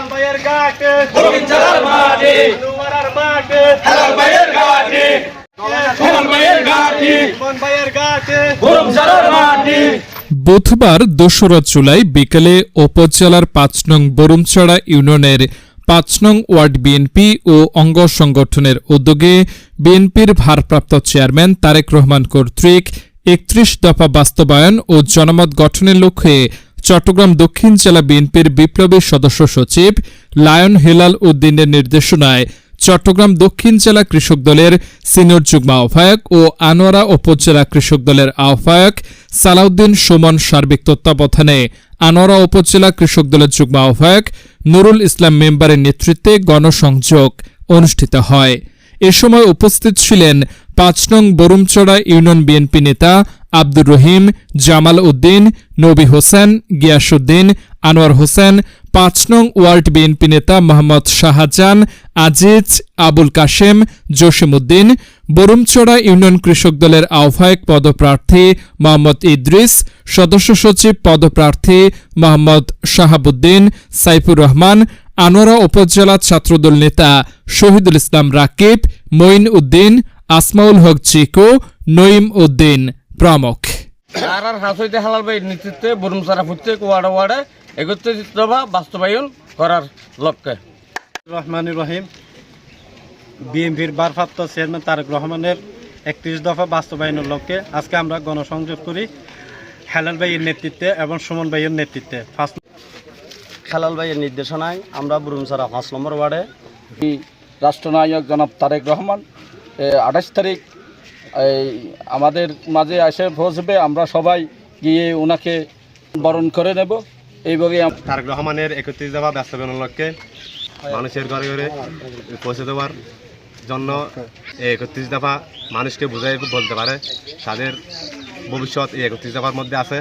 হেলাল ভাইয়ের ঘাটে বরুমচড়ার মাটি নুয়ারার মাটি হেলাল ভাইয়ের ঘাটে হেলাল ভাইয়ের ঘাটে মন ভাইয়ের ঘাটে বরুমচড়ার মাটি। বুধবার ২রা জুলাই বিকেলে উপজেলার ৫ নং বরুমচড়া ইউনিয়নের ৫ নং ওয়ার্ড বিএনপি ও অঙ্গ সংগঠনের উদ্যোগে বিএনপির ভারপ্রাপ্ত চেয়ারম্যান তারেক রহমান কর্তৃক ৩১ দফা বাস্তবায়ন ও জনমত গঠনের লক্ষ্যে চট্টগ্রাম দক্ষিণ জেলা বিএনপির বিপ্লবী সদস্য সচিব লায়ন হেলাল উদ্দিনের নির্দেশনায় চট্টগ্রাম দক্ষিণ জেলা কৃষক দলের সিনিয়র যুগ্ম আহ্বায়ক ও আনোয়ারা উপজেলা কৃষক দলের আহ্বায়ক সালাউদ্দিন সুমন সার্বিক তত্ত্বাবধানে আনোয়ারা উপজেলা কৃষক দলের যুগ্ম আহ্বায়ক নুরুল ইসলাম মেম্বারের নেতৃত্বে গণসংযোগ অনুষ্ঠিত হয়। এ সময় উপস্থিত ছিলেন ৫ নং বরুমচড়া ইউনিয়ন বিএনপি নেতা আব্দুর রহিম, জামাল উদ্দিন, নবী হোসেন, গিয়াসউদ্দিন, আনোয়ার হোসেন, ৫ নং ওয়ার্ড বিএনপি নেতা মোহাম্মদ শাহজাহান, আজিজ, আবুল কাশেম, জসিমউদ্দিন, বরুমচড়া ইউনিয়ন কৃষক দলের আহ্বায়ক পদপ্রার্থী মোহাম্মদ ইদ্রিস, সদস্য সচিব পদপ্রার্থী মোহাম্মদ শাহাবুদ্দিন, সাইফুর রহমান, আনোয়ারা উপজেলা ছাত্রদল নেতা শহীদুল ইসলাম রাকিব, মঈন উদ্দিন, আসমাউল হক চিকু, নঈম উদ্দিন প্রমুখ। আর হাসইতে হেলাল ভাইয়ের নেতৃত্বে বরুমচড়া প্রত্যেক ওয়ার্ডে ওয়ার্ডে ৩১ দফা বাস্তবায়ন করার লক্ষ্যে রহমানুর রহিম বিএনপির ভারপ্রাপ্ত চেয়ারম্যান তারেক রহমানের ৩১ দফা বাস্তবায়নের লক্ষ্যে আজকে আমরা গণসংযোগ করি হেলাল ভাইয়ের নেতৃত্বে এবং সুমন ভাইয়ের নেতৃত্বে। হেলাল ভাইয়ের নির্দেশনায় আমরা বরুমচড়া ৫ নম্বর ওয়ার্ডে রাষ্ট্রনায়ক জনাব তারেক রহমান ২৮ তারিখ আমাদের মাঝে এসে পৌঁছবে, আমরা সবাই গিয়ে ওনাকে বরণ করে নেব। এইভাবে তারেক রহমানের ৩১ দফা বাস্তবায়নের লক্ষ্যে মানুষের ঘরে ঘরে পৌঁছে দেওয়ার জন্য ৩১ দফা মানুষকে বুঝাই বলতে পারে তাদের ভবিষ্যৎ এই ৩১ দফার মধ্যে আছে।